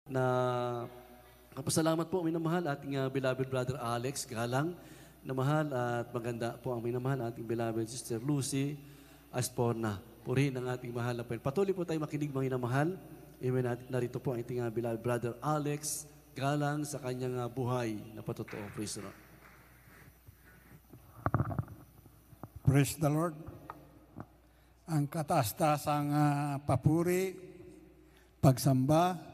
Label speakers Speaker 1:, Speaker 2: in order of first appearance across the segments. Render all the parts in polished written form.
Speaker 1: na kapasalamat po, minamahal ating beloved brother Alex Galang, na mahal at maganda po ang minamahal ating beloved sister Lucy Asporna. Purihin ang ating mahal na Panginoon. Patuloy po tayo makinig mga minamahal. Amen. Narito po ang ating beloved brother Alex Galang sa kanyang buhay na patotoo. Praise the Lord.
Speaker 2: Praise the Lord. Ang kataas-taasang papuri, pagsamba,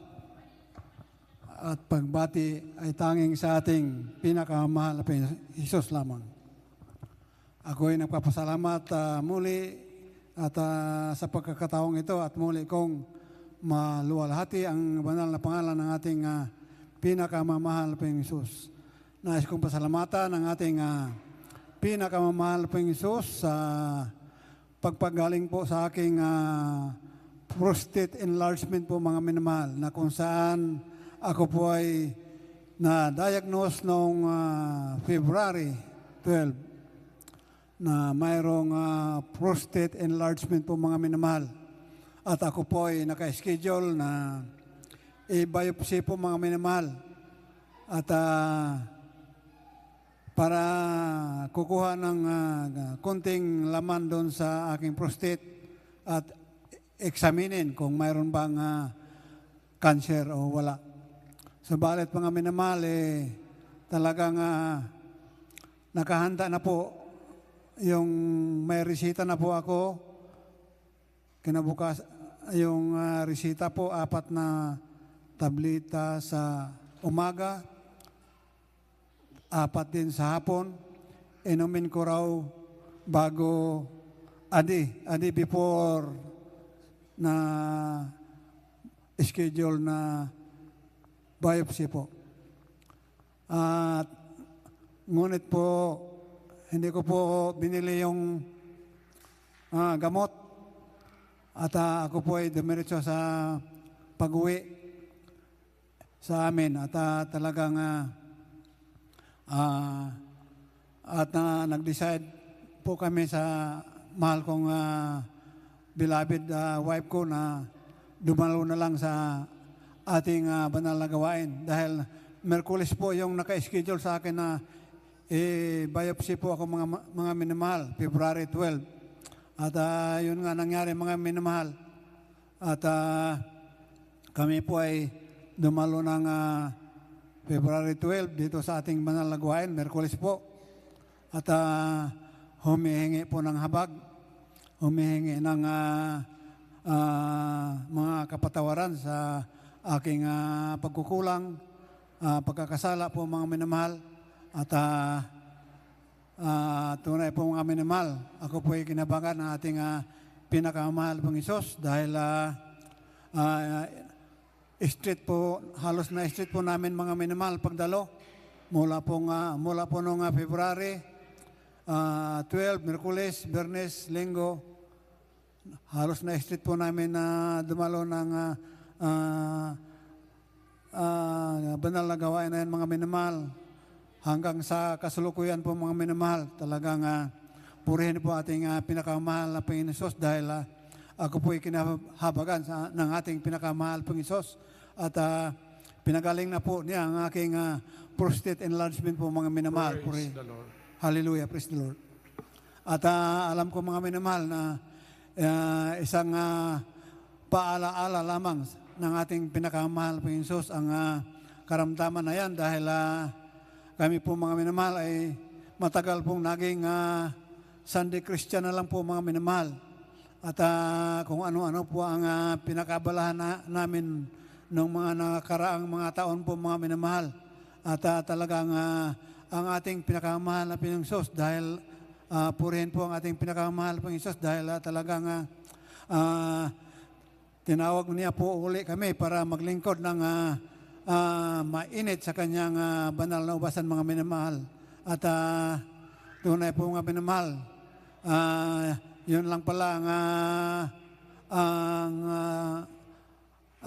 Speaker 2: at pagbati ay tanging sa ating pinakamahal na Hesus lamang. Ako ay nagpapasalamat muli at sa pagkakataong ito at muli kong maluwalhati ang banal na pangalan ng ating pinakamamahal na Hesus. Nais kong pasalamatan ang ating pinakamamahal na Hesus sa pagpagaling po sa aking prostate enlargement po mga minamahal, na kung saan ako po ay na-diagnose noong February 12 na mayroong prostate enlargement po mga minamahal. At ako po ay naka-schedule na i-biopsy po mga minamahal. At para kukuha ng konting laman doon sa aking prostate at examinin kung mayroon bang cancer o wala. Subalit mga minamahal, talagang nakahanda na po yung may resita na po ako. Kinabukas, yung resita po, 4 na tableta sa umaga, 4 din sa hapon. Inumin ko raw bago, adi before na schedule na biopsy po. At ngunit po, hindi ko po binili yung gamot. At ako po ay dumiretso sa pag-uwi sa amin. At talagang nag-decide po kami sa mahal kong beloved wife ko na dumalo na lang sa ating banal na gawain. Dahil Merkulis po yung naka-schedule sa akin na biopsy po ako mga minamahal, February 12. At yun nga nangyari mga minamahal. At kami po ay dumalo ng February 12 dito sa ating banal na gawain, Merkulis po. At humihingi po ng habag, humihingi ng mga kapatawaran sa aking pagkukulang, pagkakasala po mga minamahal. At tunay po mga minamahal, ako po ay kinabangan ng ating pinakamahal pong Hesus dahil street po, halos na street po namin mga minamahal pagdalo mula po noong February 12, Merkulis, Bernes, Linggo, halos na street po namin na dumalo ng banal na gawain na yan mga minamahal. Hanggang sa kasulukuyan po mga minamahal, talagang purihin po ating pinakamahal na Panginoon Hesus dahil ako po ay kinahabagan ng ating pinakamahal Panginoon Hesus. At pinagaling na po niya ang aking prostate enlargement po mga minamahal.
Speaker 1: Praise the Lord.
Speaker 2: Hallelujah, praise the Lord. At alam ko mga minamahal na isang paalaala lamang ng ating pinakamahal Panginoon Hesus ang karamdaman na yan dahil kami po mga minamahal ay matagal pong naging Sunday Christian na lang po mga minamahal. At kung ano-ano po ang pinakabalahan namin noong mga nakaraang mga taon po mga minamahal. At talagang ang ating pinakamahal na Panginoong Hesus dahil purihin po ang ating pinakamahal Panginoong Hesus dahil talagang tinawag niya po uli kami para maglingkod ng mainit sa kanyang banal na ubasan mga minamahal. At tunay po mga minamahal, yun lang pala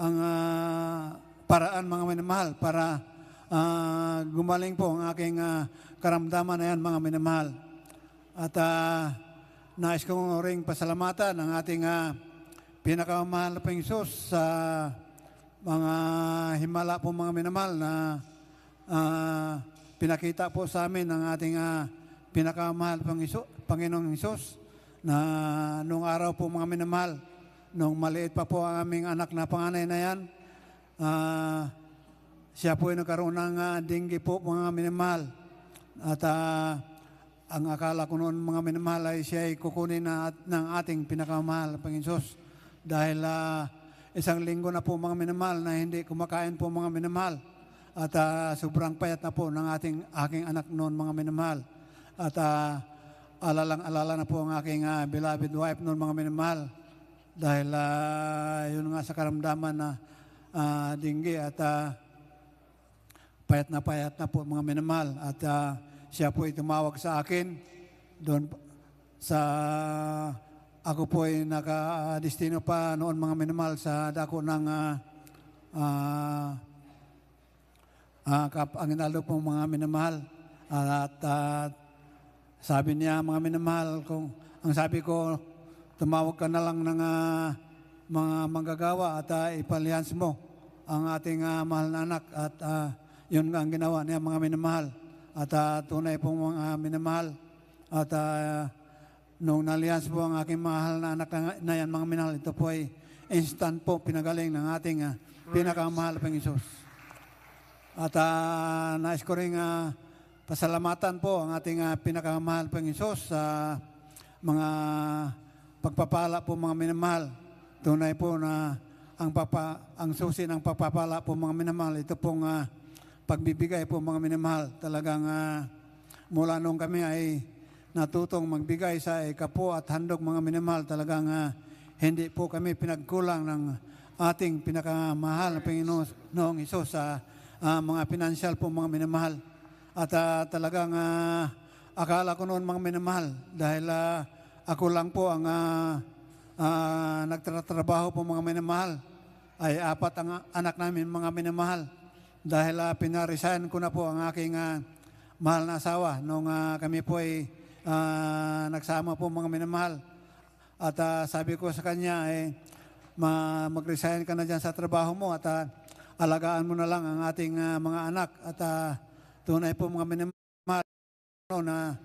Speaker 2: ang paraan mga minamahal para gumaling po ang aking karamdaman na yan mga minamahal. At nais kong ring pasalamatan ang ating pinakamahal na Panginoon Hesus sa mga himala po mga minamahal na pinakita po sa amin ng ating pinakamahal Panginoong Hesus na nung araw po mga minamahal, nung maliit pa po ang aming anak na panganay na yan, siya po ay nagkaroon ng dengue po mga minamahal. At ang akala ko noon mga minamahal ay siya ay kukunin ng ating pinakamahal Panginoong Hesus dahil isang linggo na po mga minamahal na hindi kumakain po mga minamahal. At sobrang payat na po ng aking anak noon mga minamahal. At alalang-alala na po ang aking beloved wife noon mga minamahal. Dahil yun nga sa karamdaman na dengue at payat na po mga minamahal. At siya po ay tumawag sa akin doon sa ako po ay nakadestino pa noon mga minamahal sa dako ng ang inalo po mga minamahal. At sabi niya mga minamahal, ang sabi ko, tumawag ka na lang ng mga manggagawa at ipalihans mo ang ating mahal na anak. At yun ang ginawa niya mga minamahal. At tunay pong mga minamahal. At nung nalihans po ang aking mahal na anak na yan mga minamahal, ito po ay instant po pinagaling ng ating pinakamahal Panginoong Hesus. At nais ko rin pasalamatan po ang ating pinakamahal Panginoong Hesus sa mga pagpapala po mga minamahal. Tunay po na ang susi ng pagpapala po mga minamahal, ito pong pagbibigay po mga minamahal. Talagang mula nung kami ay natutong magbigay sa ikapo at handog mga minamahal, talagang hindi po kami pinagkulang ng ating pinakamahal na Panginoong Hesus sa mga financial po mga minamahal. At talagang akala ko noon mga minamahal dahil ako lang po ang nagtatrabaho po mga minamahal, ay 4 ang anak namin mga minamahal. Dahil pinaresign ko na po ang aking mahal na asawa nung kami po ay nagsama po mga minamahal. At sabi ko sa kanya, mag-resign ka na dyan sa trabaho mo at alagaan mo na lang ang ating mga anak. At tunay po mga minamahal na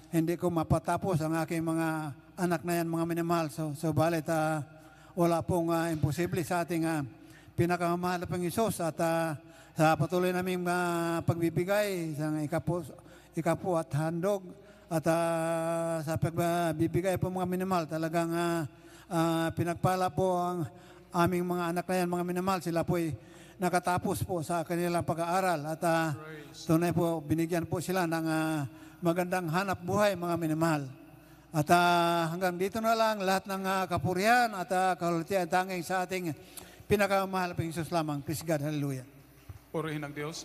Speaker 2: hindi ko mapatapos ang aking mga anak na yan mga minamahal. So balit wala pong imposible sa ating pinakamahal na Panginoong Hesus. At sa patuloy naming pagbibigay sa ikapo at handog at sa pagbibigay po mga minamahal, talagang pinagpala po ang aming mga anak na yan mga minamahal. Sila po ay nakatapos po sa kanilang pag-aaral at tunay po binigyan po sila ng magandang hanap buhay mga minamahal. At hanggang dito na lang lahat ng kapurihan at kahulatian tanging sa ating pinakamahal Panginoong Hesus lamang. Praise God. Hallelujah.
Speaker 3: Purihin ng Diyos.